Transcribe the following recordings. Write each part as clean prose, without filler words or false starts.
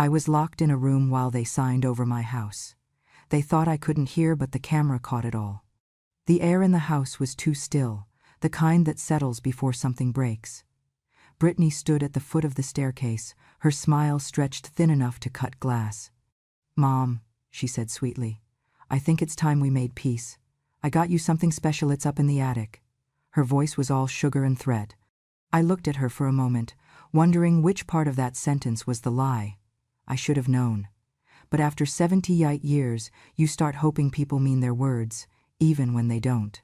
I was locked in a room while they signed over my house. They thought I couldn't hear, but the camera caught it all. The air in the house was too still, the kind that settles before something breaks. Brittany stood at the foot of the staircase, her smile stretched thin enough to cut glass. "Mom," she said sweetly, "I think it's time we made peace. I got you something special, it's up in the attic." Her voice was all sugar and threat. I looked at her for a moment, wondering which part of that sentence was the lie. I should have known. But after 70 years, you start hoping people mean their words, even when they don't.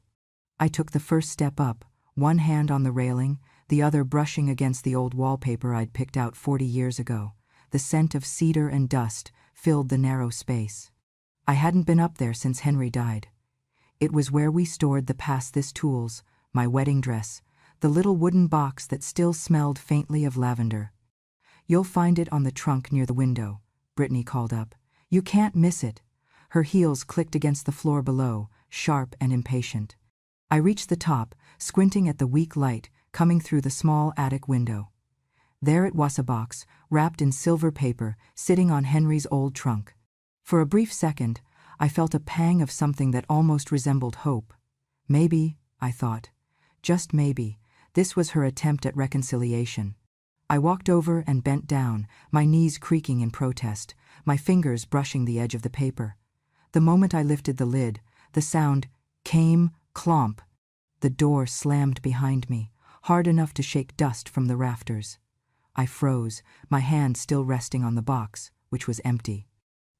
I took the first step up, one hand on the railing, the other brushing against the old wallpaper I'd picked out 40 years ago. The scent of cedar and dust filled the narrow space. I hadn't been up there since Henry died. It was where we stored the past this tools, my wedding dress, the little wooden box that still smelled faintly of lavender. "You'll find it on the trunk near the window," Brittany called up. "You can't miss it." Her heels clicked against the floor below, sharp and impatient. I reached the top, squinting at the weak light coming through the small attic window. There it was, a box, wrapped in silver paper, sitting on Henry's old trunk. For a brief second, I felt a pang of something that almost resembled hope. Maybe, I thought, just maybe, this was her attempt at reconciliation. I walked over and bent down, my knees creaking in protest, my fingers brushing the edge of the paper. The moment I lifted the lid, the sound came, clomp. The door slammed behind me, hard enough to shake dust from the rafters. I froze, my hand still resting on the box, which was empty.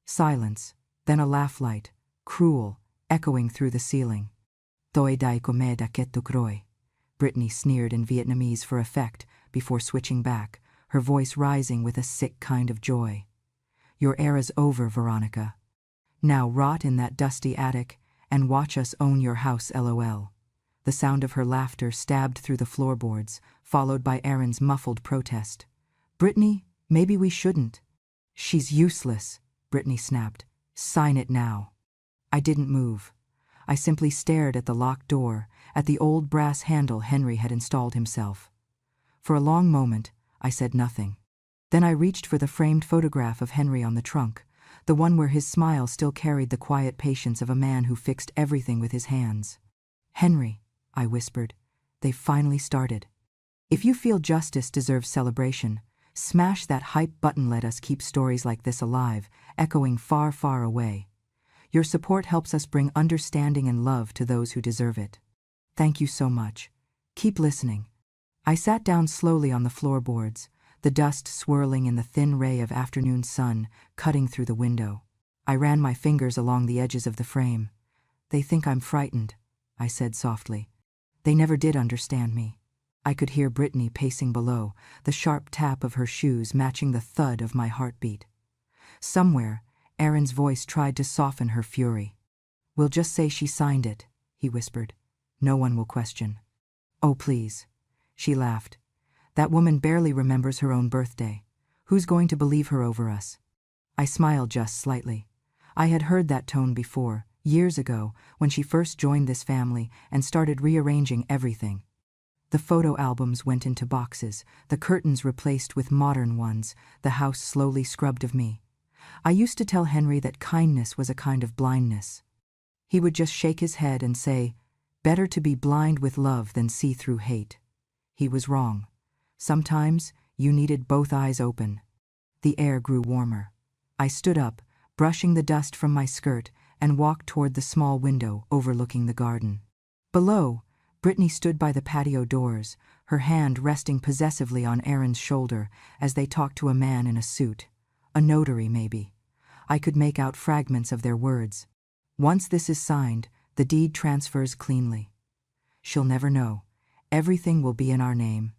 Silence, then a laugh light, cruel, echoing through the ceiling. "Toi dai come da ketu kroi," Brittany sneered in Vietnamese for effect before switching back, her voice rising with a sick kind of joy. "Your era's over, Veronica. Now rot in that dusty attic and watch us own your house, LOL." The sound of her laughter stabbed through the floorboards, followed by Aaron's muffled protest. "Brittany, maybe we shouldn't." "She's useless," Brittany snapped. "Sign it now." I didn't move. I simply stared at the locked door, at the old brass handle Henry had installed himself. For a long moment, I said nothing. Then I reached for the framed photograph of Henry on the trunk, the one where his smile still carried the quiet patience of a man who fixed everything with his hands. "Henry," I whispered, "they've finally started. If you feel justice deserves celebration, smash that hype button. Let us keep stories like this alive, echoing far, far away. Your support helps us bring understanding and love to those who deserve it. Thank you so much. Keep listening." I sat down slowly on the floorboards, the dust swirling in the thin ray of afternoon sun cutting through the window. I ran my fingers along the edges of the frame. "They think I'm frightened," I said softly. "They never did understand me." I could hear Brittany pacing below, the sharp tap of her shoes matching the thud of my heartbeat. Somewhere, Aaron's voice tried to soften her fury. "We'll just say she signed it," he whispered. "No one will question." "Oh, please." She laughed. "That woman barely remembers her own birthday. Who's going to believe her over us?" I smiled just slightly. I had heard that tone before, years ago, when she first joined this family and started rearranging everything. The photo albums went into boxes, the curtains replaced with modern ones, the house slowly scrubbed of me. I used to tell Henry that kindness was a kind of blindness. He would just shake his head and say, "Better to be blind with love than see through hate." He was wrong. Sometimes you needed both eyes open. The air grew warmer. I stood up, brushing the dust from my skirt, and walked toward the small window overlooking the garden. Below, Brittany stood by the patio doors, her hand resting possessively on Aaron's shoulder as they talked to a man in a suit. A notary, maybe. I could make out fragments of their words. "Once this is signed, the deed transfers cleanly. She'll never know. Everything will be in our name."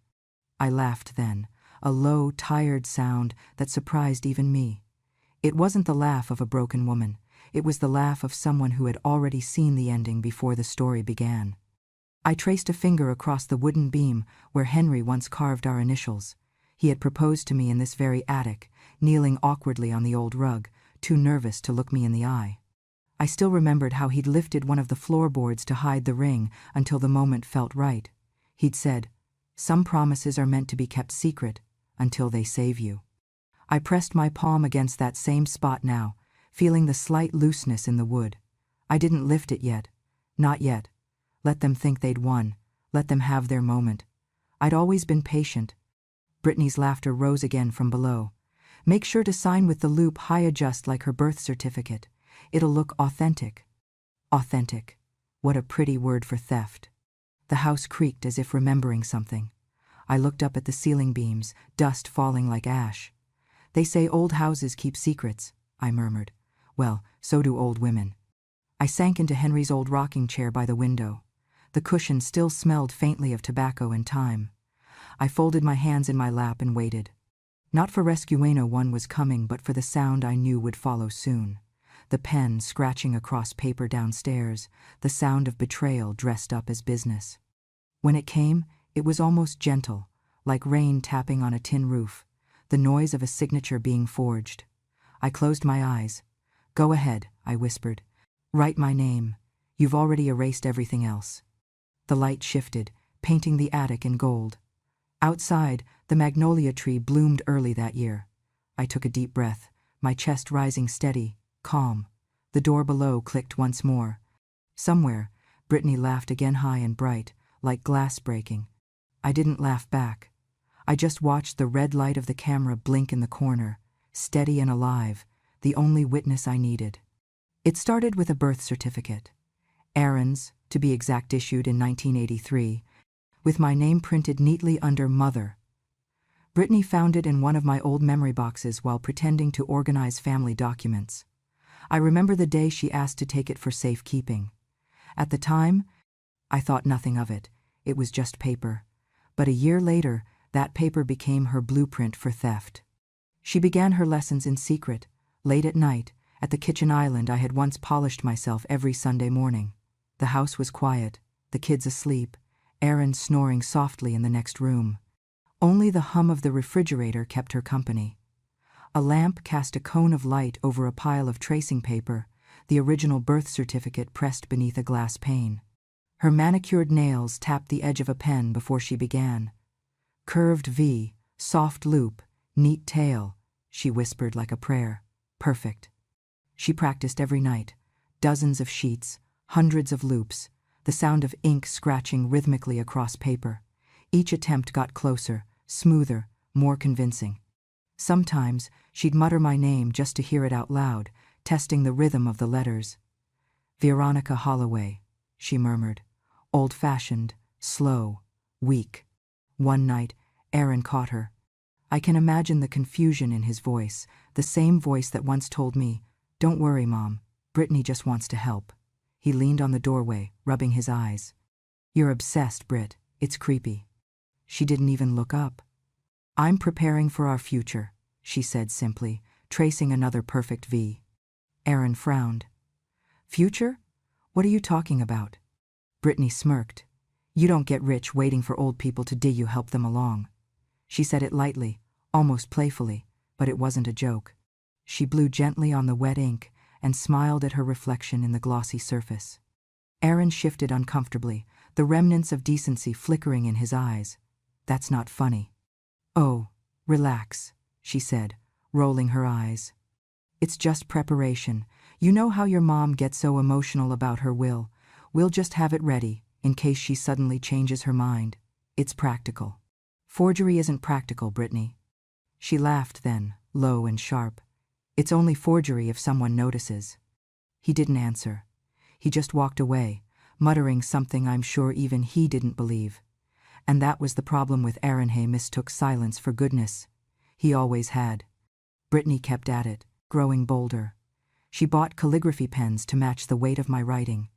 I laughed then, a low, tired sound that surprised even me. It wasn't the laugh of a broken woman. It was the laugh of someone who had already seen the ending before the story began. I traced a finger across the wooden beam where Henry once carved our initials. He had proposed to me in this very attic, kneeling awkwardly on the old rug, too nervous to look me in the eye. I still remembered how he'd lifted one of the floorboards to hide the ring until the moment felt right. He'd said, "Some promises are meant to be kept secret until they save you." I pressed my palm against that same spot now, feeling the slight looseness in the wood. I didn't lift it yet. Not yet. Let them think they'd won. Let them have their moment. I'd always been patient. Brittany's laughter rose again from below. Make sure to sign with the loop high adjust like her birth certificate. It'll look authentic. Authentic. What a pretty word for theft. The house creaked as if remembering something. I looked up at the ceiling beams, dust falling like ash. They say old houses keep secrets, I murmured. Well, so do old women. I sank into Henry's old rocking chair by the window. The cushion still smelled faintly of tobacco and thyme. I folded my hands in my lap and waited. Not for Rescueno one was coming, but for the sound I knew would follow soon. The pen scratching across paper downstairs, the sound of betrayal dressed up as business. When it came, it was almost gentle, like rain tapping on a tin roof, the noise of a signature being forged. I closed my eyes. Go ahead, I whispered. Write my name. You've already erased everything else. The light shifted, painting the attic in gold. Outside, the magnolia tree bloomed early that year. I took a deep breath, my chest rising steady, calm. The door below clicked once more. Somewhere, Brittany laughed again high and bright, like glass breaking. I didn't laugh back. I just watched the red light of the camera blink in the corner, steady and alive, the only witness I needed. It started with a birth certificate. Aaron's, to be exact, issued in 1983, with my name printed neatly under Mother. Brittany found it in one of my old memory boxes while pretending to organize family documents. I remember the day she asked to take it for safekeeping. At the time, I thought nothing of it. It was just paper. But a year later, that paper became her blueprint for theft. She began her lessons in secret, late at night, at the kitchen island I had once polished myself every Sunday morning. The house was quiet, the kids asleep, Aaron snoring softly in the next room. Only the hum of the refrigerator kept her company. A lamp cast a cone of light over a pile of tracing paper, the original birth certificate pressed beneath a glass pane. Her manicured nails tapped the edge of a pen before she began. Curved V, soft loop, neat tail, she whispered like a prayer. Perfect. She practiced every night. Dozens of sheets, hundreds of loops, the sound of ink scratching rhythmically across paper. Each attempt got closer, smoother, more convincing. Sometimes she'd mutter my name just to hear it out loud, testing the rhythm of the letters. Veronica Holloway, she murmured. Old-fashioned, slow, weak. One night, Aaron caught her. I can imagine the confusion in his voice, the same voice that once told me, "Don't worry, Mom, Brittany just wants to help." He leaned on the doorway, rubbing his eyes. "You're obsessed, Britt. It's creepy." She didn't even look up. "I'm preparing for our future," she said simply, tracing another perfect V. Aaron frowned. "Future? What are you talking about?" Brittany smirked. "You don't get rich waiting for old people to you help them along." She said it lightly, almost playfully, but it wasn't a joke. She blew gently on the wet ink and smiled at her reflection in the glossy surface. Aaron shifted uncomfortably, the remnants of decency flickering in his eyes. "That's not funny." "Oh, relax," she said, rolling her eyes. "It's just preparation. You know how your mom gets so emotional about her will. We'll just have it ready, in case she suddenly changes her mind. It's practical." "Forgery isn't practical, Brittany." She laughed then, low and sharp. "It's only forgery if someone notices." He didn't answer. He just walked away, muttering something I'm sure even he didn't believe. And that was the problem with Aaron. He mistook silence for goodness. He always had. Brittany kept at it, growing bolder. She bought calligraphy pens to match the weight of my writing.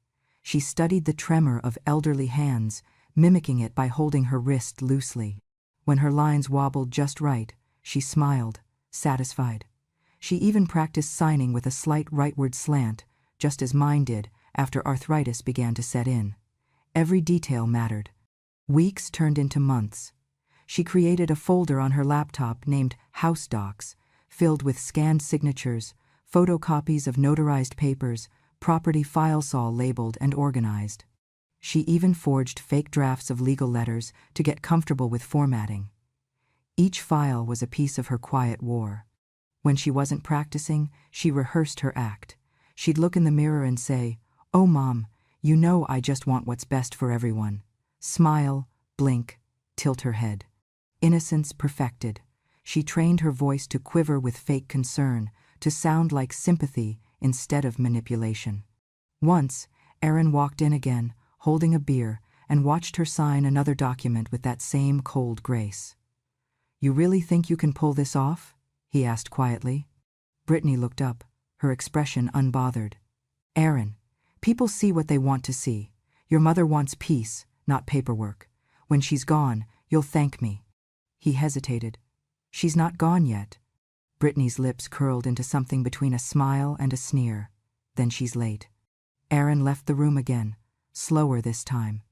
She studied the tremor of elderly hands, mimicking it by holding her wrist loosely. When her lines wobbled just right, she smiled, satisfied. She even practiced signing with a slight rightward slant, just as mine did after arthritis began to set in. Every detail mattered. Weeks turned into months. She created a folder on her laptop named House Docs, filled with scanned signatures, photocopies of notarized papers, property files all labeled and organized. She even forged fake drafts of legal letters to get comfortable with formatting. Each file was a piece of her quiet war. When she wasn't practicing, she rehearsed her act. She'd look in the mirror and say, "Oh, Mom, you know I just want what's best for everyone." Smile, blink, tilt her head. Innocence perfected. She trained her voice to quiver with fake concern, to sound like sympathy instead of manipulation. Once, Aaron walked in again, holding a beer, and watched her sign another document with that same cold grace. "You really think you can pull this off?" he asked quietly. Brittany looked up, her expression unbothered. "Aaron, people see what they want to see. Your mother wants peace, not paperwork. When she's gone, you'll thank me." He hesitated. "She's not gone yet." Brittany's lips curled into something between a smile and a sneer. "Then she's late." Aaron left the room again, slower this time.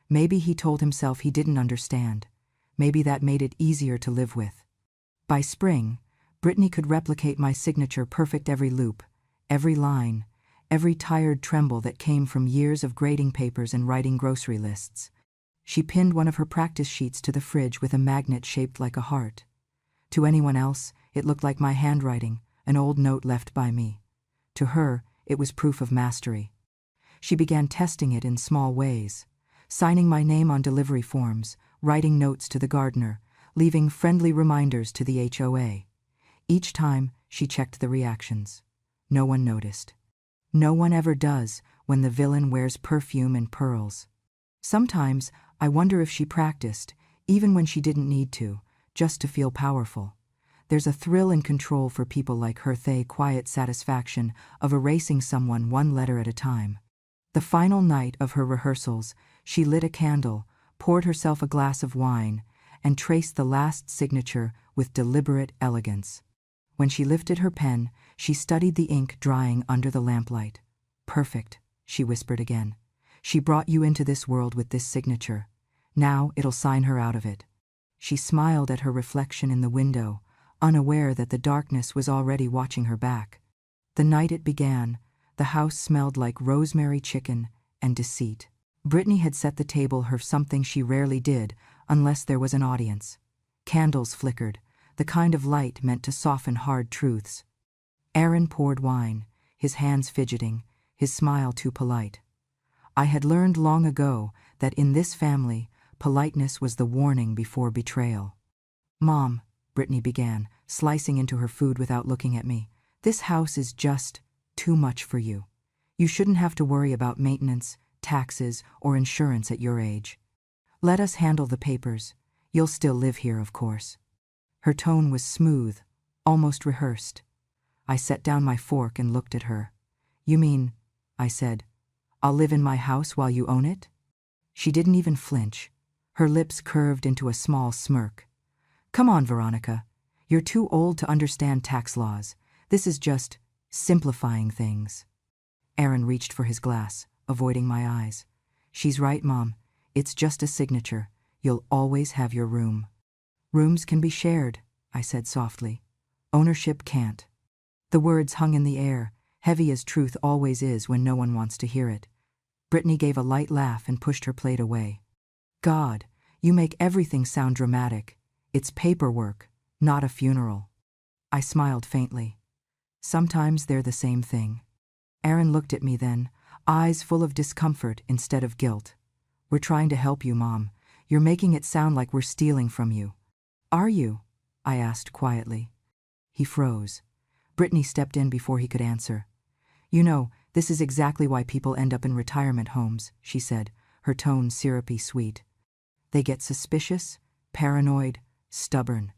Maybe he told himself he didn't understand. Maybe that made it easier to live with. By spring, Brittany could replicate my signature perfect, every loop, every line, every tired tremble that came from years of grading papers and writing grocery lists. She pinned one of her practice sheets to the fridge with a magnet shaped like a heart. To anyone else, it looked like my handwriting, an old note left by me. To her, it was proof of mastery. She began testing it in small ways, signing my name on delivery forms, writing notes to the gardener, leaving friendly reminders to the HOA. Each time, she checked the reactions. No one noticed. No one ever does when the villain wears perfume and pearls. Sometimes, I wonder if she practiced, even when she didn't need to, just to feel powerful. There's a thrill in control for people like her, the quiet satisfaction of erasing someone one letter at a time. The final night of her rehearsals, she lit a candle, poured herself a glass of wine, and traced the last signature with deliberate elegance. When she lifted her pen, she studied the ink drying under the lamplight. "Perfect," she whispered again. "She brought you into this world with this signature. Now it'll sign her out of it." She smiled at her reflection in the window, unaware that the darkness was already watching her back. The night it began, the house smelled like rosemary chicken and deceit. Brittany had set the table for something she rarely did unless there was an audience. Candles flickered, the kind of light meant to soften hard truths. Aaron poured wine, his hands fidgeting, his smile too polite. I had learned long ago that in this family, politeness was the warning before betrayal. "Mom," Brittany began, slicing into her food without looking at me, "this house is just too much for you. You shouldn't have to worry about maintenance, taxes, or insurance at your age. Let us handle the papers. You'll still live here, of course." Her tone was smooth, almost rehearsed. I set down my fork and looked at her. "You mean," I said, "I'll live in my house while you own it?" She didn't even flinch. Her lips curved into a small smirk. "Come on, Veronica. You're too old to understand tax laws. This is just simplifying things." Aaron reached for his glass, avoiding my eyes. "She's right, Mom. It's just a signature. You'll always have your room." "Rooms can be shared," I said softly. "Ownership can't." The words hung in the air, heavy as truth always is when no one wants to hear it. Brittany gave a light laugh and pushed her plate away. "God, you make everything sound dramatic. It's paperwork, not a funeral." I smiled faintly. Sometimes they're the same thing. Aaron looked at me then, eyes full of discomfort instead of guilt. "We're trying to help you, Mom. You're making it sound like we're stealing from you." "Are you?" I asked quietly. He froze. Brittany stepped in before he could answer. "You know, this is exactly why people end up in retirement homes," she said, her tone syrupy sweet. "They get suspicious, paranoid, stubborn.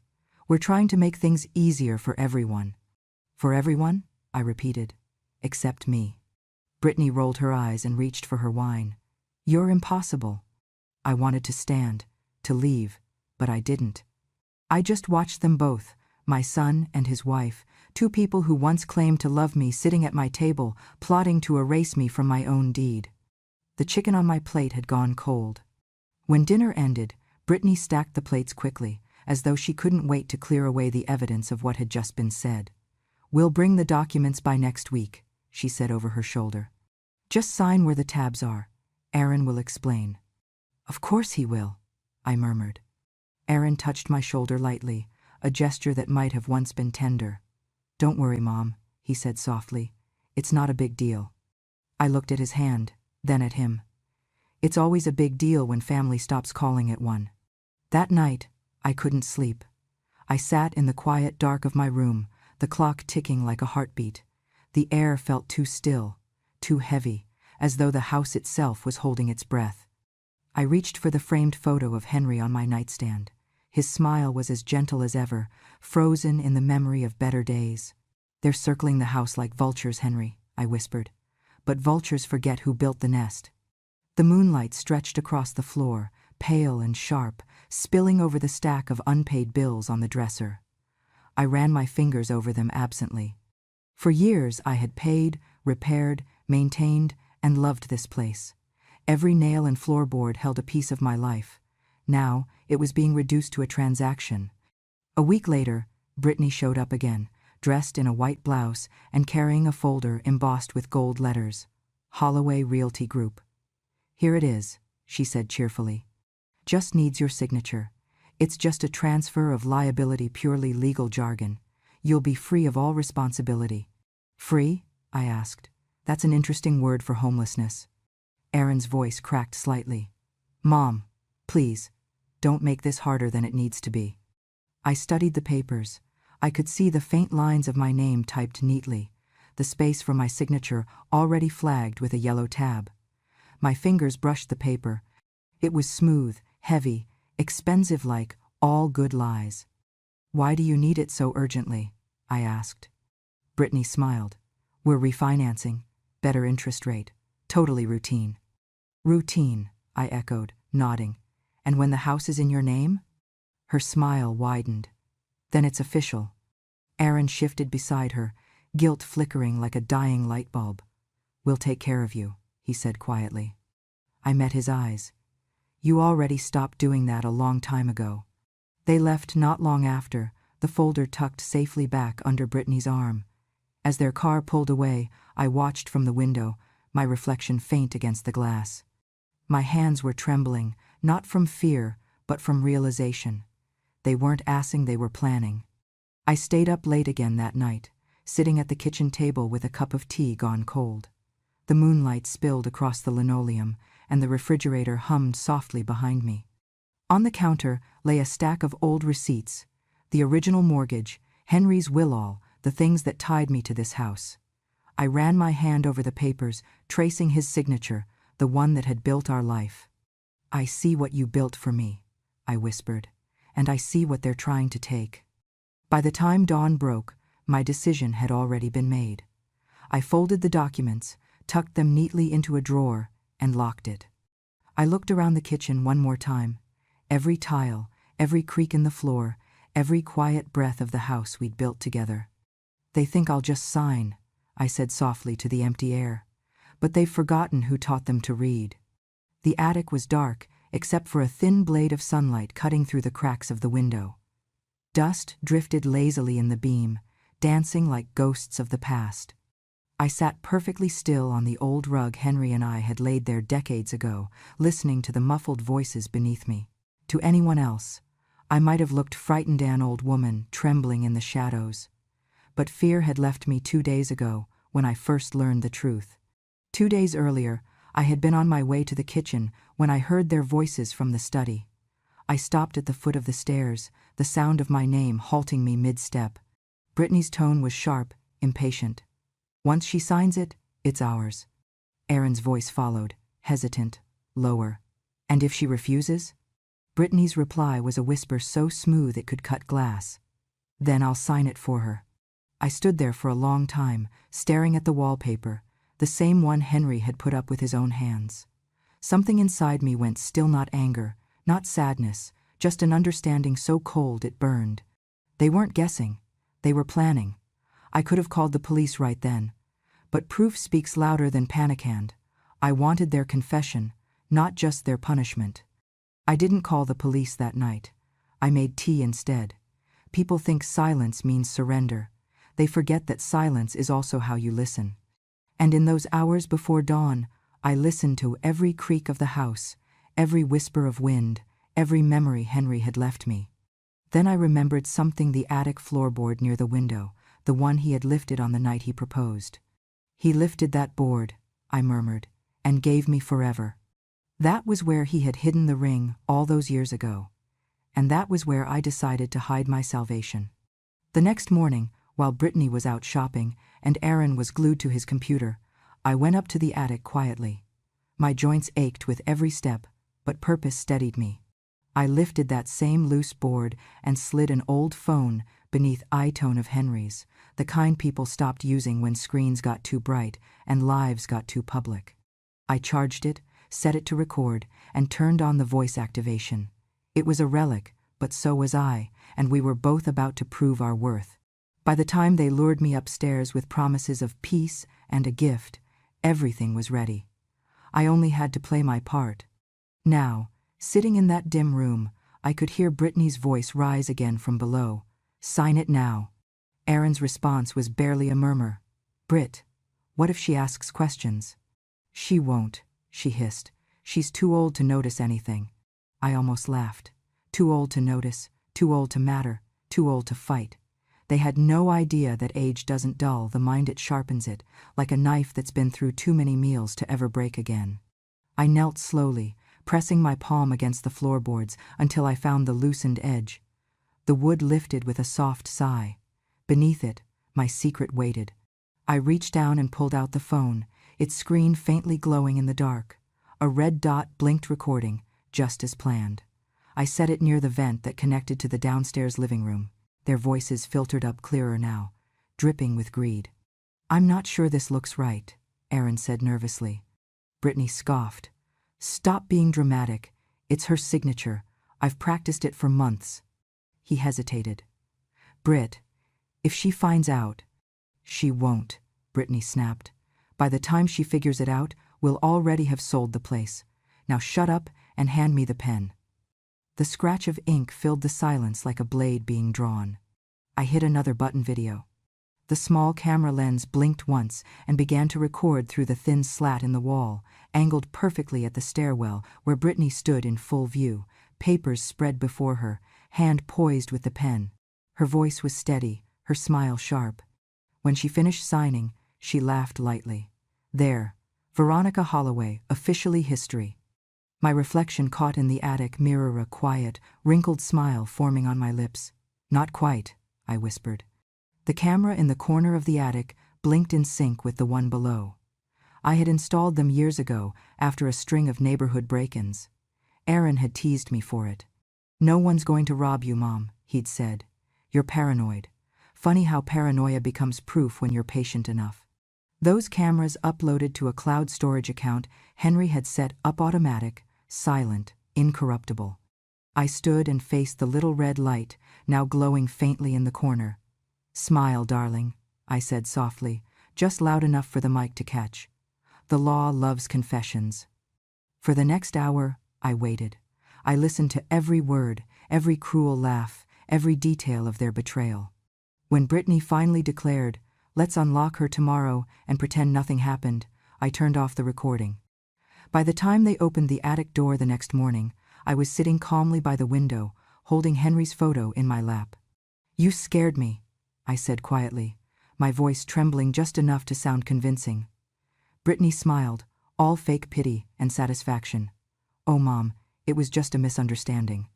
We're trying to make things easier for everyone." "For everyone?" I repeated. "Except me." Brittany rolled her eyes and reached for her wine. "You're impossible." I wanted to stand, to leave, but I didn't. I just watched them both, my son and his wife, two people who once claimed to love me, sitting at my table, plotting to erase me from my own deed. The chicken on my plate had gone cold. When dinner ended, Brittany stacked the plates quickly, as though she couldn't wait to clear away the evidence of what had just been said. "We'll bring the documents by next week," she said over her shoulder. "Just sign where the tabs are. Aaron will explain." "Of course he will," I murmured. Aaron touched my shoulder lightly, a gesture that might have once been tender. "Don't worry, Mom," he said softly. "It's not a big deal." I looked at his hand, then at him. It's always a big deal when family stops calling it one. That night, I couldn't sleep. I sat in the quiet dark of my room, the clock ticking like a heartbeat. The air felt too still, too heavy, as though the house itself was holding its breath. I reached for the framed photo of Henry on my nightstand. His smile was as gentle as ever, frozen in the memory of better days. "They're circling the house like vultures, Henry," I whispered. "But vultures forget who built the nest." The moonlight stretched across the floor, pale and sharp, spilling over the stack of unpaid bills on the dresser. I ran my fingers over them absently. For years I had paid, repaired, maintained, and loved this place. Every nail and floorboard held a piece of my life. Now it was being reduced to a transaction. A week later, Brittany showed up again, dressed in a white blouse and carrying a folder embossed with gold letters. "Holloway Realty Group." "Here it is," she said cheerfully. "Just needs your signature. It's just a transfer of liability, purely legal jargon. You'll be free of all responsibility." "Free?" I asked. "That's an interesting word for homelessness." Aaron's voice cracked slightly. "Mom, please, don't make this harder than it needs to be." I studied the papers. I could see the faint lines of my name typed neatly, the space for my signature already flagged with a yellow tab. My fingers brushed the paper. It was smooth, heavy, expensive, like all good lies. "Why do you need it so urgently?" I asked. Brittany smiled. "We're refinancing. Better interest rate. Totally routine." "Routine," I echoed, nodding. "And when the house is in your name?" Her smile widened. "Then it's official." Aaron shifted beside her, guilt flickering like a dying light bulb. "We'll take care of you," he said quietly. I met his eyes. "You already stopped doing that a long time ago." They left not long after, the folder tucked safely back under Brittany's arm. As their car pulled away, I watched from the window, my reflection faint against the glass. My hands were trembling, not from fear, but from realization. They weren't asking, they were planning. I stayed up late again that night, sitting at the kitchen table with a cup of tea gone cold. The moonlight spilled across the linoleum, and the refrigerator hummed softly behind me. On the counter lay a stack of old receipts, the original mortgage, Henry's will-all, the things that tied me to this house. I ran my hand over the papers, tracing his signature, the one that had built our life. "I see what you built for me," I whispered, "and I see what they're trying to take." By the time dawn broke, my decision had already been made. I folded the documents, tucked them neatly into a drawer, and locked it. I looked around the kitchen one more time. Every tile, every creak in the floor, every quiet breath of the house we'd built together. "They think I'll just sign," I said softly to the empty air. "But they've forgotten who taught them to read." The attic was dark, except for a thin blade of sunlight cutting through the cracks of the window. Dust drifted lazily in the beam, dancing like ghosts of the past. I sat perfectly still on the old rug Henry and I had laid there decades ago, listening to the muffled voices beneath me. To anyone else, I might have looked frightened, an old woman trembling in the shadows. But fear had left me 2 days ago, when I first learned the truth. 2 days earlier, I had been on my way to the kitchen when I heard their voices from the study. I stopped at the foot of the stairs, the sound of my name halting me mid-step. Brittany's tone was sharp, impatient. "Once she signs it, it's ours." Aaron's voice followed, hesitant, lower. "And if she refuses?" Brittany's reply was a whisper so smooth it could cut glass. "Then I'll sign it for her." I stood there for a long time, staring at the wallpaper, the same one Henry had put up with his own hands. Something inside me went still, not anger, not sadness, just an understanding so cold it burned. They weren't guessing. They were planning. I could have called the police right then. But proof speaks louder than panic hand. I wanted their confession, not just their punishment. I didn't call the police that night. I made tea instead. People think silence means surrender. They forget that silence is also how you listen. And in those hours before dawn, I listened to every creak of the house, every whisper of wind, every memory Henry had left me. Then I remembered something: the attic floorboard near the window, the one he had lifted on the night he proposed. "He lifted that board," I murmured, "and gave me forever." That was where he had hidden the ring all those years ago. And that was where I decided to hide my salvation. The next morning, while Brittany was out shopping and Aaron was glued to his computer, I went up to the attic quietly. My joints ached with every step, but purpose steadied me. I lifted that same loose board and slid an old phone beneath iTone of Henry's, the kind people stopped using when screens got too bright and lives got too public. I charged it, set it to record, and turned on the voice activation. It was a relic, but so was I, and we were both about to prove our worth. By the time they lured me upstairs with promises of peace and a gift, everything was ready. I only had to play my part. Now, sitting in that dim room, I could hear Brittany's voice rise again from below. "Sign it now." Aaron's response was barely a murmur. "Britt, what if she asks questions?" "She won't," she hissed. "She's too old to notice anything." I almost laughed. Too old to notice, too old to matter, too old to fight. They had no idea that age doesn't dull the mind, it sharpens it, like a knife that's been through too many meals to ever break again. I knelt slowly, pressing my palm against the floorboards until I found the loosened edge. The wood lifted with a soft sigh. Beneath it, my secret waited. I reached down and pulled out the phone, its screen faintly glowing in the dark. A red dot blinked, recording, just as planned. I set it near the vent that connected to the downstairs living room. Their voices filtered up clearer now, dripping with greed. "I'm not sure this looks right," Aaron said nervously. Brittany scoffed. "Stop being dramatic. It's her signature. I've practiced it for months." He hesitated. "Britt, if she finds out—" "She won't," Brittany snapped. "By the time she figures it out, we'll already have sold the place. Now shut up and hand me the pen." The scratch of ink filled the silence like a blade being drawn. I hit another button. Video. The small camera lens blinked once and began to record through the thin slat in the wall, angled perfectly at the stairwell where Brittany stood in full view, papers spread before her, hand poised with the pen. Her voice was steady, her smile sharp. When she finished signing, she laughed lightly. "There, Veronica Holloway, officially history." My reflection caught in the attic mirror a quiet, wrinkled smile forming on my lips. "Not quite," I whispered. The camera in the corner of the attic blinked in sync with the one below. I had installed them years ago after a string of neighborhood break-ins. Aaron had teased me for it. "No one's going to rob you, Mom," he'd said. "You're paranoid. Funny how paranoia becomes proof when you're patient enough." Those cameras uploaded to a cloud storage account Henry had set up automatic, silent, incorruptible. I stood and faced the little red light, now glowing faintly in the corner. "Smile, darling," I said softly, just loud enough for the mic to catch. "The law loves confessions." For the next hour, I waited. I listened to every word, every cruel laugh, every detail of their betrayal. When Brittany finally declared, "Let's unlock her tomorrow and pretend nothing happened," I turned off the recording. By the time they opened the attic door the next morning, I was sitting calmly by the window, holding Henry's photo in my lap. "You scared me," I said quietly, my voice trembling just enough to sound convincing. Brittany smiled, all fake pity and satisfaction. "Oh, Mom, it was just a misunderstanding."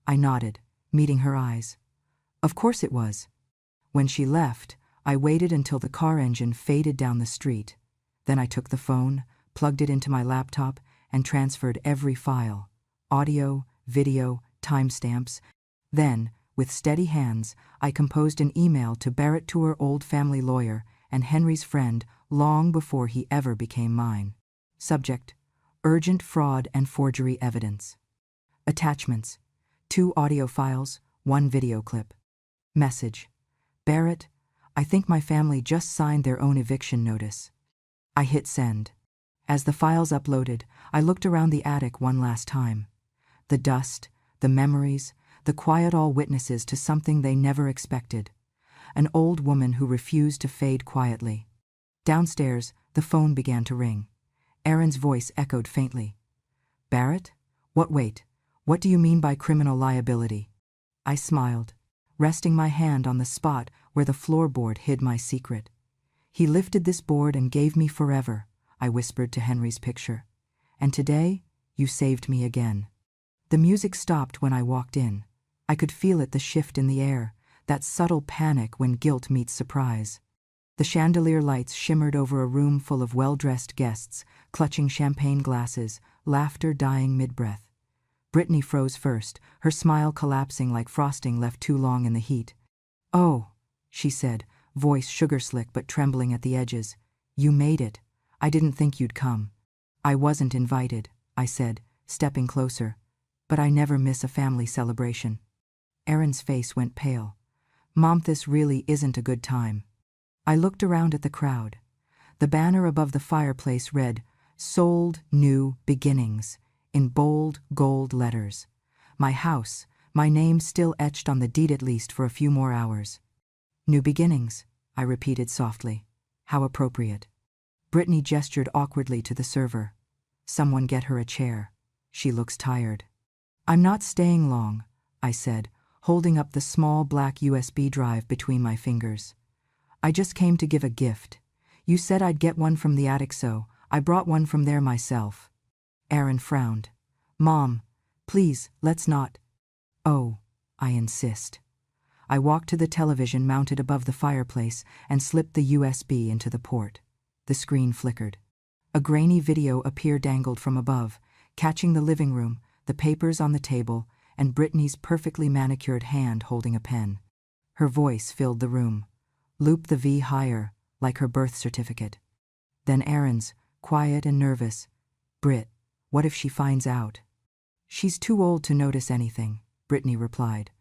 I nodded, meeting her eyes. "Of course it was." When she left, I waited until the car engine faded down the street. Then I took the phone, plugged it into my laptop, and transferred every file. Audio, video, timestamps. Then, with steady hands, I composed an email to Barrett Tour, old family lawyer and Henry's friend long before he ever became mine. Subject: urgent fraud and forgery evidence. Attachments: 2 audio files, 1 video clip. Message: Barrett, I think my family just signed their own eviction notice. I hit send. As the files uploaded, I looked around the attic one last time. The dust, the memories, the quiet, all witnesses to something they never expected. An old woman who refused to fade quietly. Downstairs, the phone began to ring. Aaron's voice echoed faintly. "Barrett? Wait. What do you mean by criminal liability?" I smiled. resting my hand on the spot where the floorboard hid my secret. "He lifted this board and gave me forever," I whispered to Henry's picture. "And today, you saved me again." The music stopped when I walked in. I could feel it, the shift in the air, that subtle panic when guilt meets surprise. The chandelier lights shimmered over a room full of well-dressed guests, clutching champagne glasses, laughter dying mid-breath. Brittany froze first, her smile collapsing like frosting left too long in the heat. "Oh," she said, voice sugar-slick but trembling at the edges. "You made it. I didn't think you'd come." "I wasn't invited," I said, stepping closer. "But I never miss a family celebration." Erin's face went pale. "Mom, this really isn't a good time." I looked around at the crowd. The banner above the fireplace read, "Sold New Beginnings," in bold gold letters. My house, my name still etched on the deed, at least for a few more hours. "New beginnings," I repeated softly. "How appropriate." Brittany gestured awkwardly to the server. "Someone get her a chair. She looks tired." "I'm not staying long," I said, holding up the small black USB drive between my fingers. "I just came to give a gift. You said I'd get one from the attic, so I brought one from there myself." Erin frowned. "Mom, please, let's not." "Oh, I insist." I walked to the television mounted above the fireplace and slipped the USB into the port. The screen flickered. A grainy video appeared dangled from above, catching the living room, the papers on the table, and Brittany's perfectly manicured hand holding a pen. Her voice filled the room. "Loop the V higher, like her birth certificate." Then Erin's, quiet and nervous. "Britt, what if she finds out?" "She's too old to notice anything," Brittany replied.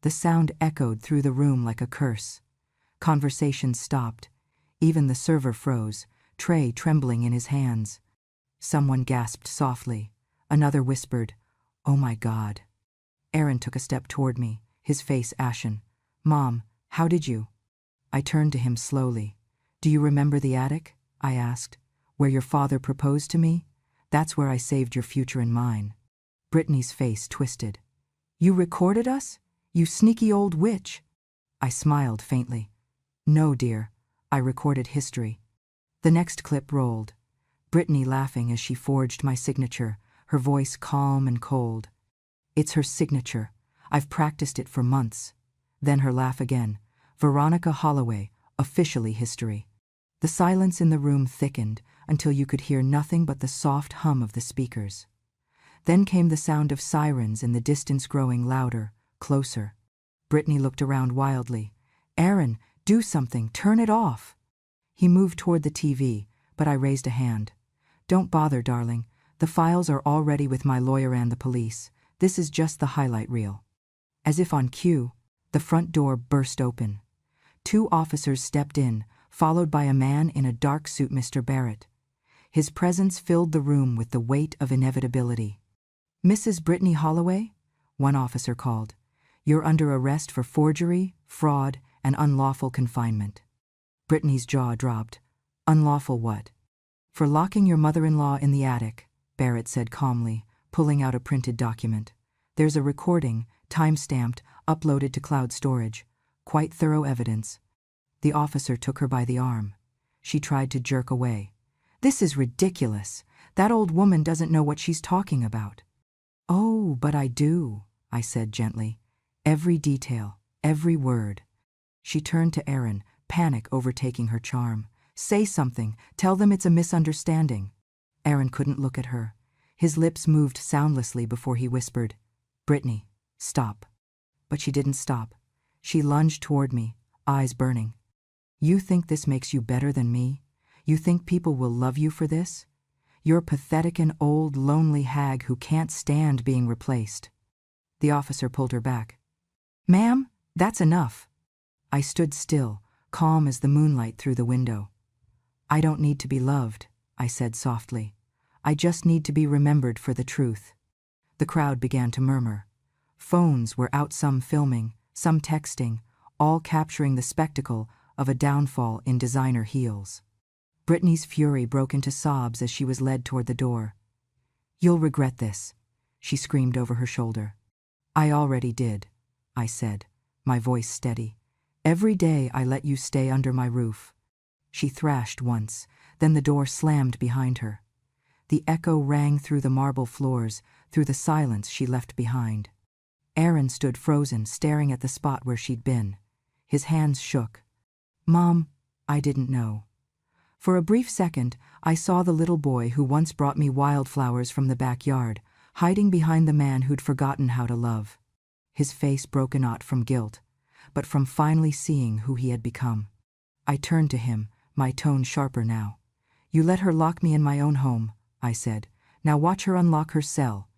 The sound echoed through the room like a curse. Conversation stopped. Even the server froze, tray trembling in his hands. Someone gasped softly. Another whispered, "Oh my God." Erin took a step toward me, his face ashen. "Mom, how did you?" I turned to him slowly. "Do you remember the attic?" I asked. "Where your father proposed to me? That's where I saved your future and mine." Brittany's face twisted. "You recorded us? You sneaky old witch." I smiled faintly. "No, dear. I recorded history." The next clip rolled. Brittany laughing as she forged my signature, her voice calm and cold. "It's her signature. I've practiced it for months." Then her laugh again. "Veronica Holloway, officially history." The silence in the room thickened until you could hear nothing but the soft hum of the speakers. Then came the sound of sirens in the distance, growing louder, closer. Brittany looked around wildly. "Erin, do something, turn it off." He moved toward the TV, but I raised a hand. "Don't bother, darling. The files are already with my lawyer and the police. This is just the highlight reel." As if on cue, the front door burst open. 2 officers stepped in, followed by a man in a dark suit, Mr. Barrett. His presence filled the room with the weight of inevitability. "Mrs. Brittany Holloway?" one officer called. "You're under arrest for forgery, fraud, and unlawful confinement." Brittany's jaw dropped. "Unlawful what?" "For locking your mother-in-law in the attic," Barrett said calmly, pulling out a printed document. "There's a recording, time-stamped, uploaded to cloud storage. Quite thorough evidence." The officer took her by the arm. She tried to jerk away. "This is ridiculous. That old woman doesn't know what she's talking about." "Oh, but I do," I said gently. "Every detail, every word." She turned to Erin, panic overtaking her charm. "Say something. Tell them it's a misunderstanding." Erin couldn't look at her. His lips moved soundlessly before he whispered, "Brittany, stop." But she didn't stop. She lunged toward me, eyes burning. "You think this makes you better than me? You think people will love you for this? You're pathetic and old, lonely hag who can't stand being replaced." The officer pulled her back. "Ma'am, that's enough." I stood still, calm as the moonlight through the window. "I don't need to be loved," I said softly. "I just need to be remembered for the truth." The crowd began to murmur. Phones were out, some filming, some texting, all capturing the spectacle of a downfall in designer heels. Brittany's fury broke into sobs as she was led toward the door. "You'll regret this," she screamed over her shoulder. "I already did," I said, my voice steady. Every day I let you stay under my roof. She thrashed once, then the door slammed behind her. The echo rang through the marble floors, through the silence she left behind. Aaron stood frozen, staring at the spot where she'd been. His hands shook. Mom, I didn't know. For a brief second, I saw the little boy who once brought me wildflowers from the backyard, hiding behind the man who'd forgotten how to love. His face broken not from guilt, but from finally seeing who he had become. I turned to him, my tone sharper now. You let her lock me in my own home, I said. Now watch her unlock her cell.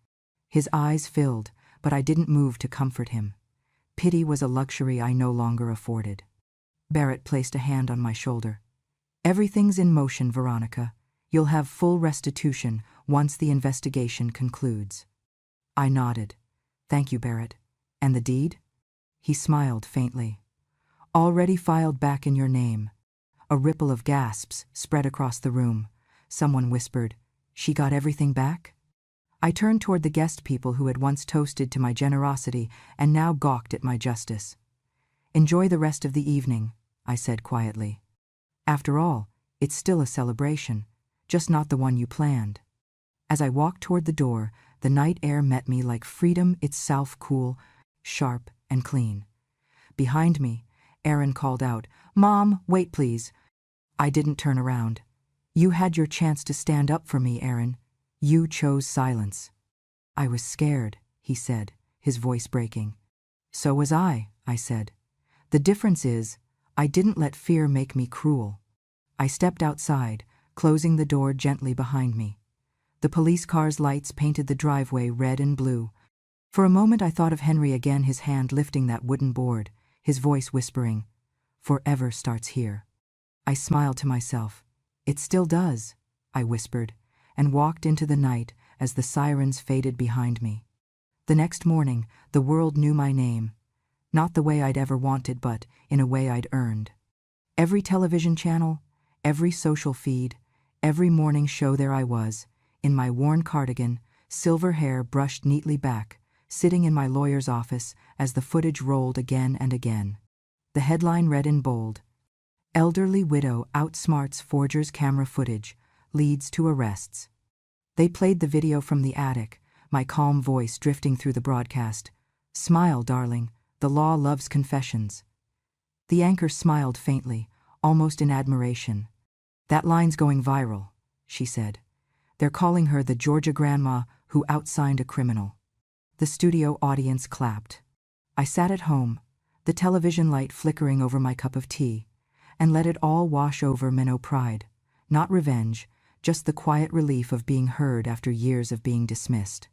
His eyes filled, but I didn't move to comfort him. Pity was a luxury I no longer afforded. Barrett placed a hand on my shoulder. Everything's in motion, Veronica. You'll have full restitution once the investigation concludes. I nodded. Thank you, Barrett. And the deed? He smiled faintly. Already filed back in your name. A ripple of gasps spread across the room. Someone whispered, She got everything back? I turned toward the guest people who had once toasted to my generosity and now gawked at my justice. Enjoy the rest of the evening, I said quietly. After all, it's still a celebration, just not the one you planned. As I walked toward the door, the night air met me like freedom itself, cool, sharp, and clean. Behind me, Aaron called out, Mom, wait please. I didn't turn around. You had your chance to stand up for me, Aaron. You chose silence. I was scared, he said, his voice breaking. So was I said. The difference is, I didn't let fear make me cruel. I stepped outside, closing the door gently behind me. The police car's lights painted the driveway red and blue. For a moment I thought of Henry again, his hand lifting that wooden board, his voice whispering, Forever starts here. I smiled to myself. It still does, I whispered, and walked into the night as the sirens faded behind me. The next morning, the world knew my name. Not the way I'd ever wanted, but in a way I'd earned. Every television channel, every social feed, every morning show, there I was, in my worn cardigan, silver hair brushed neatly back, sitting in my lawyer's office as the footage rolled again and again. The headline read in bold, Elderly widow outsmarts forger's camera footage, leads to arrests. They played the video from the attic, my calm voice drifting through the broadcast. Smile, darling, the law loves confessions. The anchor smiled faintly, almost in admiration. That line's going viral, she said. They're calling her the Georgia grandma who outsigned a criminal. The studio audience clapped. I sat at home, the television light flickering over my cup of tea, and let it all wash over me. No pride, not revenge, just the quiet relief of being heard after years of being dismissed.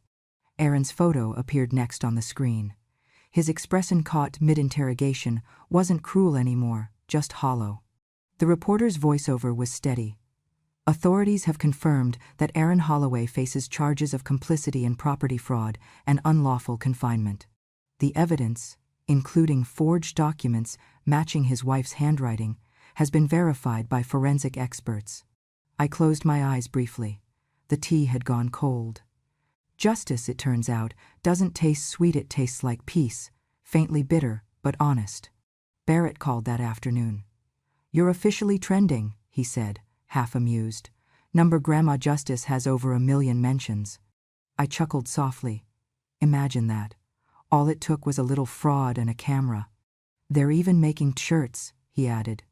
Aaron's photo appeared next on the screen. His expression, caught mid-interrogation, wasn't cruel anymore, just hollow. The reporter's voiceover was steady. Authorities have confirmed that Aaron Holloway faces charges of complicity in property fraud and unlawful confinement. The evidence, including forged documents matching his wife's handwriting, has been verified by forensic experts. I closed my eyes briefly. The tea had gone cold. Justice, it turns out, doesn't taste sweet, it tastes like peace, faintly bitter, but honest. Barrett called that afternoon. You're officially trending, he said, half amused. Number Grandma Justice has over 1 million mentions. I chuckled softly. Imagine that. All it took was a little fraud and a camera. They're even making shirts, he added.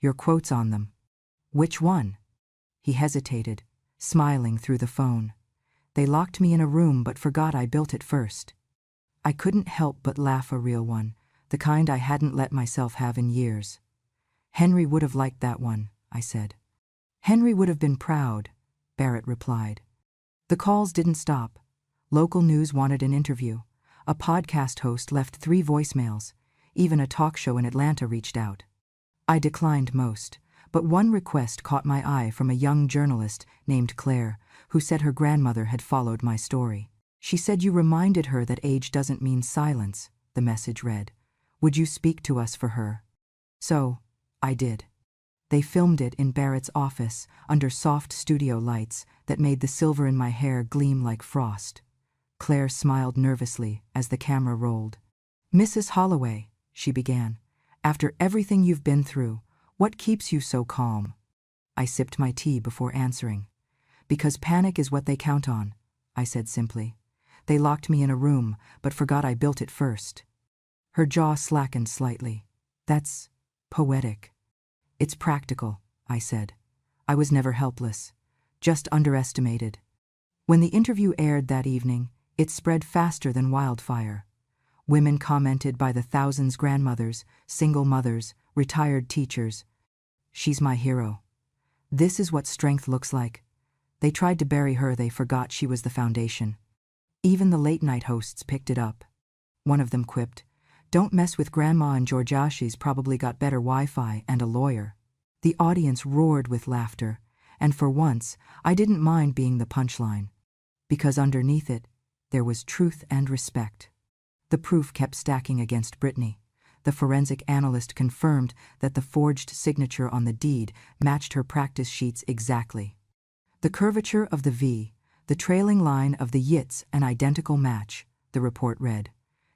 Your quotes on them. Which one? He hesitated, smiling through the phone. They locked me in a room but forgot I built it first. I couldn't help but laugh. A real one, the kind I hadn't let myself have in years. Henry would have liked that one, I said. Henry would have been proud, Barrett replied. The calls didn't stop. Local news wanted an interview. A podcast host left 3 voicemails. Even a talk show in Atlanta reached out. I declined most, but one request caught my eye from a young journalist named Claire, who said her grandmother had followed my story. She said you reminded her that age doesn't mean silence, the message read. Would you speak to us for her? So, I did. They filmed it in Barrett's office under soft studio lights that made the silver in my hair gleam like frost. Claire smiled nervously as the camera rolled. Mrs. Holloway, she began. After everything you've been through, what keeps you so calm? I sipped my tea before answering. Because panic is what they count on, I said simply. They locked me in a room, but forgot I built it first. Her jaw slackened slightly. That's poetic. It's practical, I said. I was never helpless, just underestimated. When the interview aired that evening, it spread faster than wildfire. Women commented by the thousands, grandmothers, single mothers, retired teachers. She's my hero. This is what strength looks like. They tried to bury her, they forgot she was the foundation. Even the late-night hosts picked it up. One of them quipped, "Don't mess with Grandma, and Georgia, she's probably got better Wi-Fi and a lawyer." The audience roared with laughter, and for once, I didn't mind being the punchline. Because underneath it, there was truth and respect. The proof kept stacking against Britney. The forensic analyst confirmed that the forged signature on the deed matched her practice sheets exactly. The curvature of the V, the trailing line of the Yits, an identical match, the report read.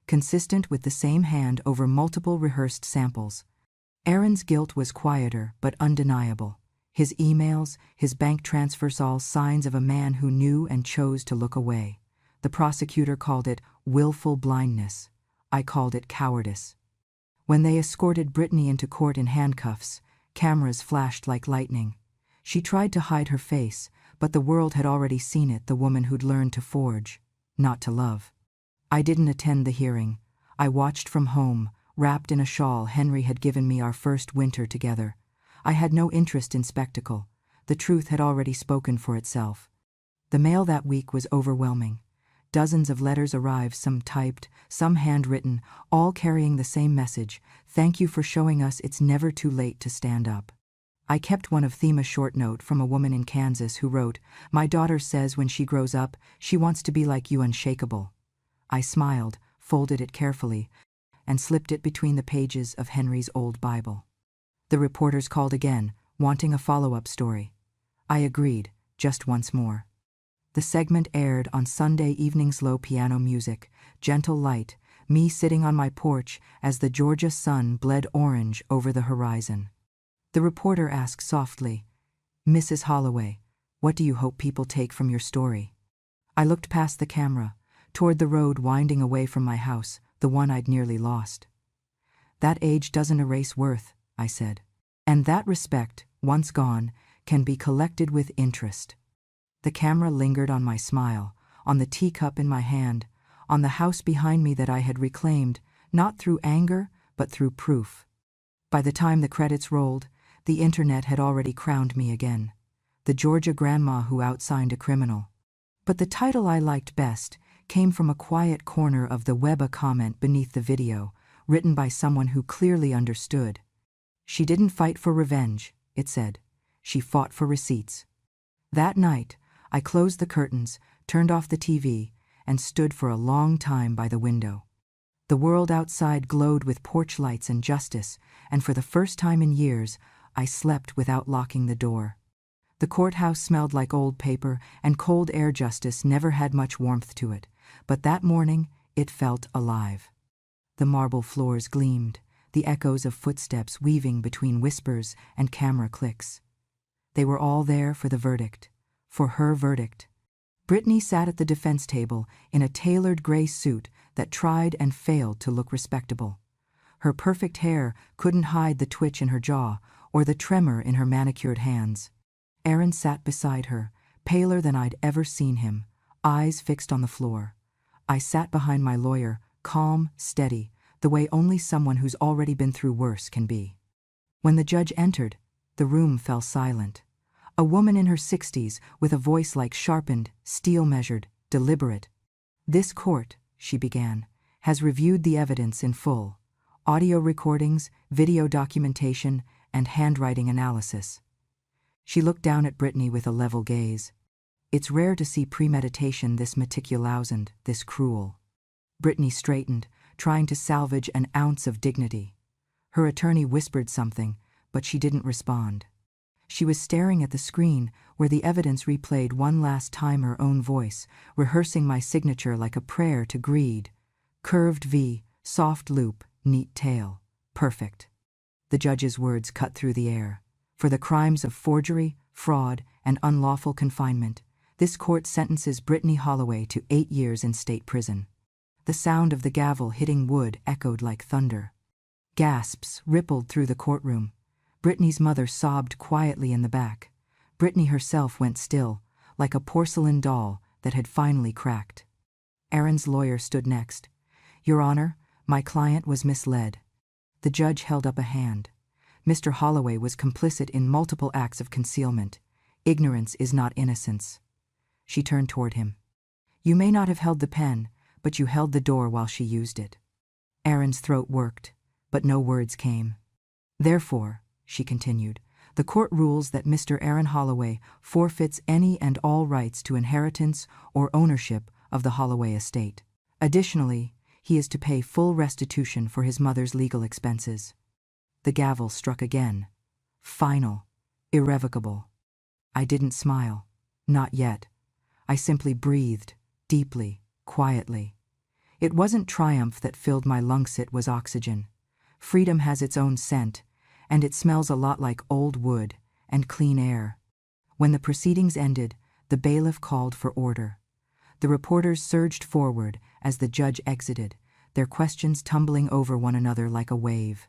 Consistent with the same hand over multiple rehearsed samples. Aaron's guilt was quieter but undeniable. His emails, his bank transfers, all signs of a man who knew and chose to look away. The prosecutor called it willful blindness. I called it cowardice. When they escorted Britney into court in handcuffs, cameras flashed like lightning. She tried to hide her face, but the world had already seen it, the woman who'd learned to forge, not to love. I didn't attend the hearing. I watched from home, wrapped in a shawl Henry had given me our first winter together. I had no interest in spectacle. The truth had already spoken for itself. The mail that week was overwhelming. Dozens of letters arrived, some typed, some handwritten, all carrying the same message: thank you for showing us it's never too late to stand up. I kept one of them, a short note from a woman in Kansas who wrote, "My daughter says when she grows up, she wants to be like you, unshakable." I smiled, folded it carefully, and slipped it between the pages of Henry's old Bible. The reporters called again, wanting a follow-up story. I agreed, just once more. The segment aired on Sunday evenings, low piano music, gentle light, me sitting on my porch as the Georgia sun bled orange over the horizon. The reporter asked softly, "Mrs. Holloway, what do you hope people take from your story?" I looked past the camera, toward the road winding away from my house, the one I'd nearly lost. "That age doesn't erase worth," I said. "And that respect, once gone, can be collected with interest." The camera lingered on my smile, on the teacup in my hand, on the house behind me that I had reclaimed, not through anger, but through proof. By the time the credits rolled, the internet had already crowned me again. The Georgia grandma who outsigned a criminal. But the title I liked best came from a quiet corner of the web, a comment beneath the video, written by someone who clearly understood. "She didn't fight for revenge," it said. "She fought for receipts." That night, I closed the curtains, turned off the TV, and stood for a long time by the window. The world outside glowed with porch lights and justice, and for the first time in years, I slept without locking the door. The courthouse smelled like old paper, and cold air. Justice never had much warmth to it, but that morning it felt alive. The marble floors gleamed, the echoes of footsteps weaving between whispers and camera clicks. They were all there for the verdict, for her verdict. Britney sat at the defense table in a tailored gray suit that tried and failed to look respectable. Her perfect hair couldn't hide the twitch in her jaw or the tremor in her manicured hands. Aaron sat beside her, paler than I'd ever seen him, eyes fixed on the floor. I sat behind my lawyer, calm, steady, the way only someone who's already been through worse can be. When the judge entered, the room fell silent. A woman in her 60s with a voice like sharpened, steel-measured, deliberate. "This court," she began, "has reviewed the evidence in full. Audio recordings, video documentation, and handwriting analysis." She looked down at Britney with a level gaze. "It's rare to see premeditation this meticulous and this cruel." Britney straightened, trying to salvage an ounce of dignity. Her attorney whispered something, but she didn't respond. She was staring at the screen where the evidence replayed one last time, her own voice, rehearsing my signature like a prayer to greed. Curved V, soft loop, neat tale. Perfect. The judge's words cut through the air. For the crimes of forgery, fraud, and unlawful confinement, this court sentences Brittany Holloway to 8 years in state prison. The sound of the gavel hitting wood echoed like thunder. Gasps rippled through the courtroom. Brittany's mother sobbed quietly in the back. Brittany herself went still, like a porcelain doll that had finally cracked. Aaron's lawyer stood next. "Your Honor, my client was misled." The judge held up a hand. "Mr. Holloway was complicit in multiple acts of concealment. Ignorance is not innocence." She turned toward him. "You may not have held the pen, but you held the door while she used it." Aaron's throat worked, but no words came. "Therefore," she continued, "the court rules that Mr. Aaron Holloway forfeits any and all rights to inheritance or ownership of the Holloway estate. Additionally, he is to pay full restitution for his mother's legal expenses." The gavel struck again. Final. Irrevocable. I didn't smile. Not yet. I simply breathed, deeply, quietly. It wasn't triumph that filled my lungs, it was oxygen. Freedom has its own scent, and it smells a lot like old wood and clean air. When the proceedings ended, the bailiff called for order. The reporters surged forward as the judge exited, their questions tumbling over one another like a wave.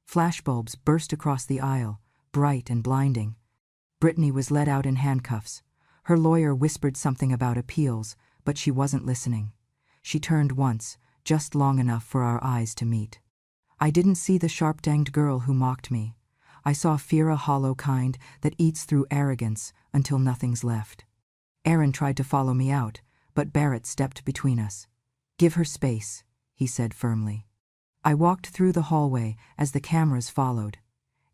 Flashbulbs burst across the aisle, bright and blinding. Brittany was led out in handcuffs. Her lawyer whispered something about appeals, but she wasn't listening. She turned once, just long enough for our eyes to meet. I didn't see the sharp-danged girl who mocked me. I saw fear, a hollow kind that eats through arrogance until nothing's left. Aaron tried to follow me out, but Barrett stepped between us. "Give her space," he said firmly. I walked through the hallway as the cameras followed.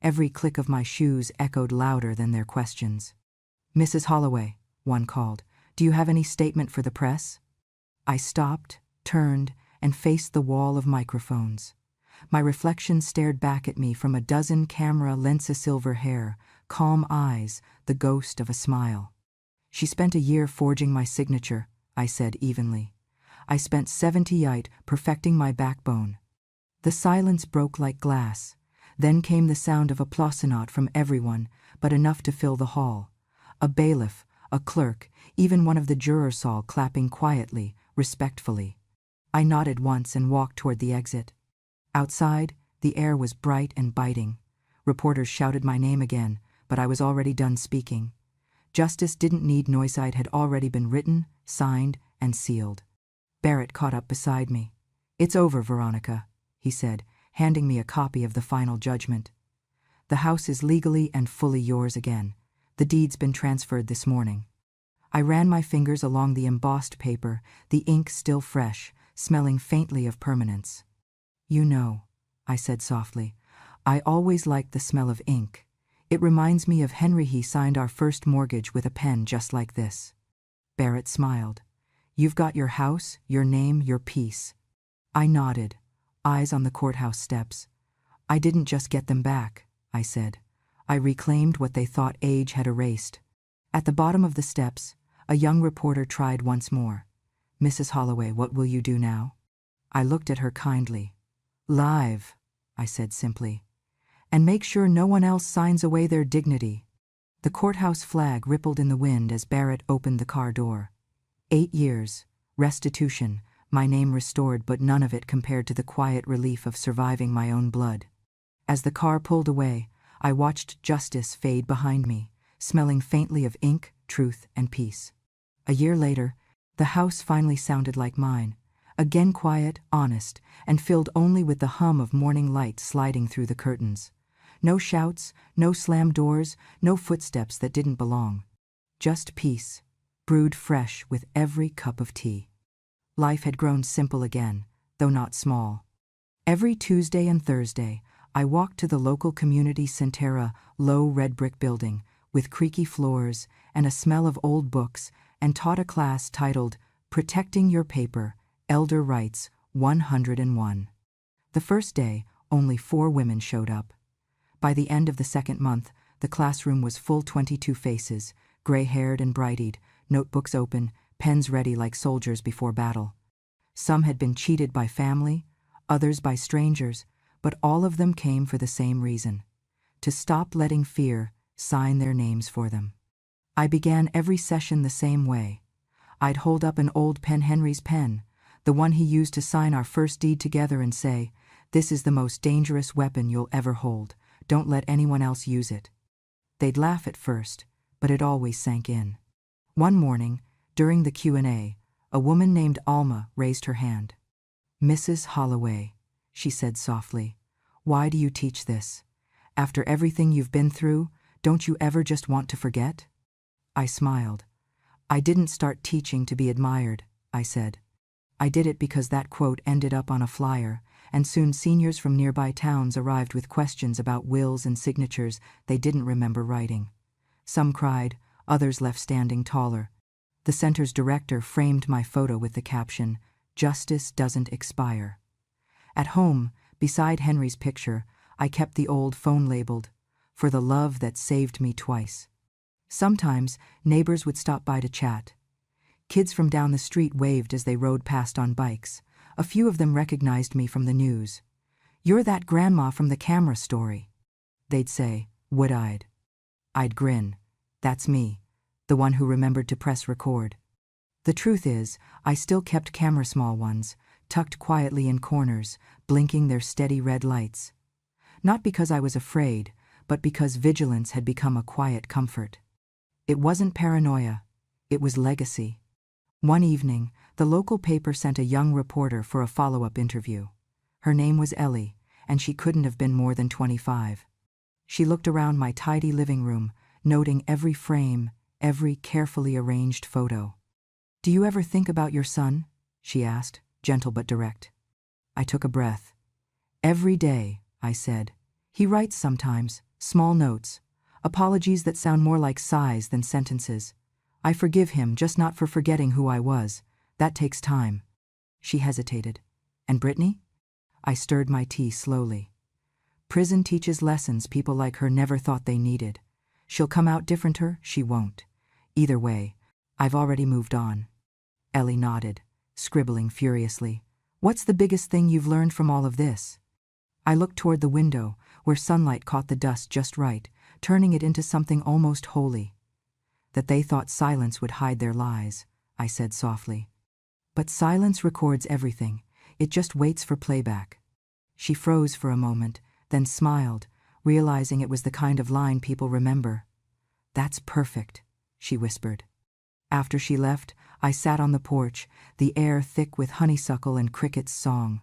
Every click of my shoes echoed louder than their questions. "Mrs. Holloway," one called, "do you have any statement for the press?" I stopped, turned, and faced the wall of microphones. My reflection stared back at me from a dozen camera lenses, silver hair, calm eyes, the ghost of a smile. "She spent a year forging my signature," I said evenly. "I spent 70 years perfecting my backbone." The silence broke like glass. Then came the sound of applause, from everyone, but enough to fill the hall. A bailiff, a clerk, even one of the jurors saw clapping quietly, respectfully. I nodded once and walked toward the exit. Outside, the air was bright and biting. Reporters shouted my name again, but I was already done speaking. Justice didn't need noise. It had already been written, signed, and sealed. Barrett caught up beside me. "It's over, Veronica," he said, handing me a copy of the final judgment. "The house is legally and fully yours again. The deed's been transferred this morning." I ran my fingers along the embossed paper, the ink still fresh, smelling faintly of permanence. "You know," I said softly, "I always liked the smell of ink. It reminds me of Henry. He signed our first mortgage with a pen just like this." Barrett smiled. "You've got your house, your name, your peace." I nodded, eyes on the courthouse steps. "I didn't just get them back," I said. "I reclaimed what they thought age had erased." At the bottom of the steps, a young reporter tried once more. "Mrs. Holloway, what will you do now?" I looked at her kindly. "Live," I said simply. "And make sure no one else signs away their dignity." The courthouse flag rippled in the wind as Barrett opened the car door. 8 years, restitution, my name restored, but none of it compared to the quiet relief of surviving my own blood. As the car pulled away, I watched justice fade behind me, smelling faintly of ink, truth, and peace. A year later, the house finally sounded like mine, again quiet, honest, and filled only with the hum of morning light sliding through the curtains. No shouts, no slammed doors, no footsteps that didn't belong. Just peace, brewed fresh with every cup of tea. Life had grown simple again, though not small. Every Tuesday and Thursday, I walked to the local community center, low red brick building with creaky floors and a smell of old books, and taught a class titled Protecting Your Paper, Elder Rights 101. The first day, only 4 women showed up. By the end of the second month, the classroom was full, 22 faces, gray-haired and bright-eyed, notebooks open, pens ready like soldiers before battle. Some had been cheated by family, others by strangers, but all of them came for the same reason: to stop letting fear sign their names for them. I began every session the same way. I'd hold up an old pen, Henry's pen, the one he used to sign our first deed together, and say, "This is the most dangerous weapon you'll ever hold. Don't let anyone else use it." They'd laugh at first, but it always sank in. One morning, during the Q&A, a woman named Alma raised her hand. "Mrs. Holloway," she said softly, "why do you teach this? After everything you've been through, don't you ever just want to forget?" I smiled. "I didn't start teaching to be admired," I said. "I did it because that quote ended up on a flyer, and soon seniors from nearby towns arrived with questions about wills and signatures they didn't remember writing. Some cried, others left standing taller. The center's director framed my photo with the caption, 'Justice doesn't expire.' At home, beside Henry's picture, I kept the old phone labeled, 'For the love that saved me twice.' Sometimes, neighbors would stop by to chat. Kids from down the street waved as they rode past on bikes. A few of them recognized me from the news. 'You're that grandma from the camera story,' they'd say, wood-eyed. I'd grin. That's me, the one who remembered to press record. The truth is, I still kept camera, small ones, tucked quietly in corners, blinking their steady red lights. Not because I was afraid, but because vigilance had become a quiet comfort. It wasn't paranoia, it was legacy. One evening, the local paper sent a young reporter for a follow-up interview. Her name was Ellie, and she couldn't have been more than 25. She looked around my tidy living room, noting every frame, every carefully arranged photo. "Do you ever think about your son?" she asked, gentle but direct. I took a breath. "Every day," I said. "He writes sometimes, small notes, apologies that sound more like sighs than sentences. I forgive him, just not for forgetting who I was. That takes time." She hesitated. "And Brittany?" I stirred my tea slowly. "Prison teaches lessons people like her never thought they needed. She'll come out differenter, she won't. Either way, I've already moved on." Ellie nodded, scribbling furiously. "What's the biggest thing you've learned from all of this?" I looked toward the window, where sunlight caught the dust just right, turning it into something almost holy. "That they thought silence would hide their lies," I said softly. "But silence records everything. It just waits for playback." She froze for a moment, then smiled, realizing it was the kind of line people remember. "That's perfect," she whispered. After she left, I sat on the porch, the air thick with honeysuckle and crickets' song.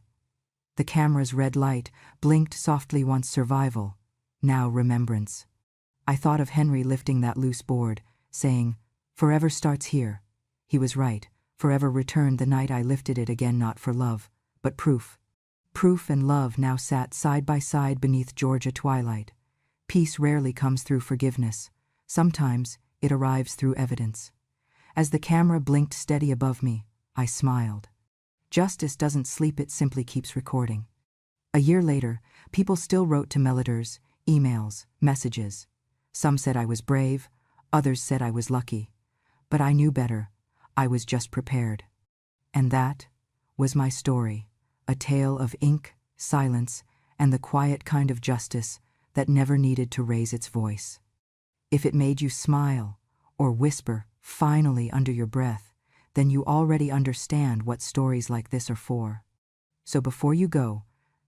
The camera's red light blinked softly, once survival, now remembrance. I thought of Henry lifting that loose board, saying, "Forever starts here." He was right. Forever returned the night I lifted it again, not for love, but proof. Proof and love now sat side by side beneath Georgia twilight. Peace rarely comes through forgiveness. Sometimes it arrives through evidence. As the camera blinked steady above me, I smiled. Justice doesn't sleep, it simply keeps recording. A year later, people still wrote to Meloders, emails, messages. Some said I was brave, others said I was lucky. But I knew better. I was just prepared. And that was my story, a tale of ink, silence, and the quiet kind of justice that never needed to raise its voice. If it made you smile or whisper, "Finally," under your breath, then you already understand what stories like this are for. So before you go,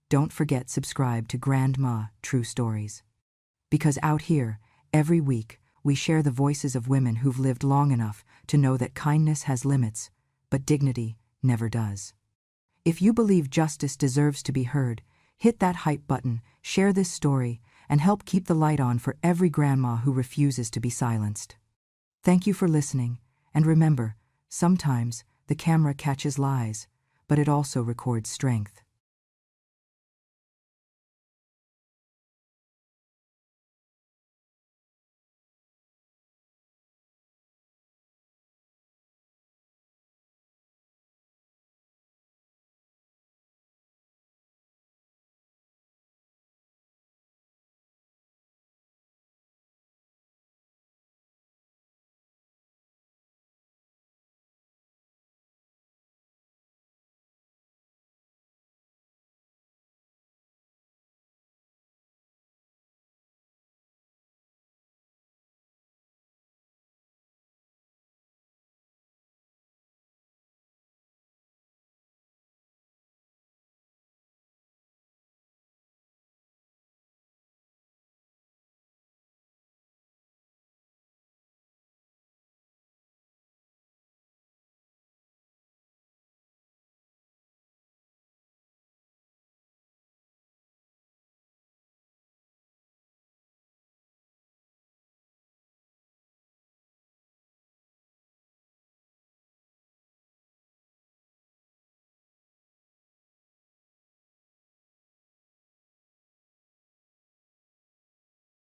don't forget subscribe to Grandma True Stories. Because out here, every week, we share the voices of women who've lived long enough to know that kindness has limits, but dignity never does. If you believe justice deserves to be heard, hit that hype button, share this story, and help keep the light on for every grandma who refuses to be silenced. Thank you for listening, and remember, sometimes the camera catches lies, but it also records strength.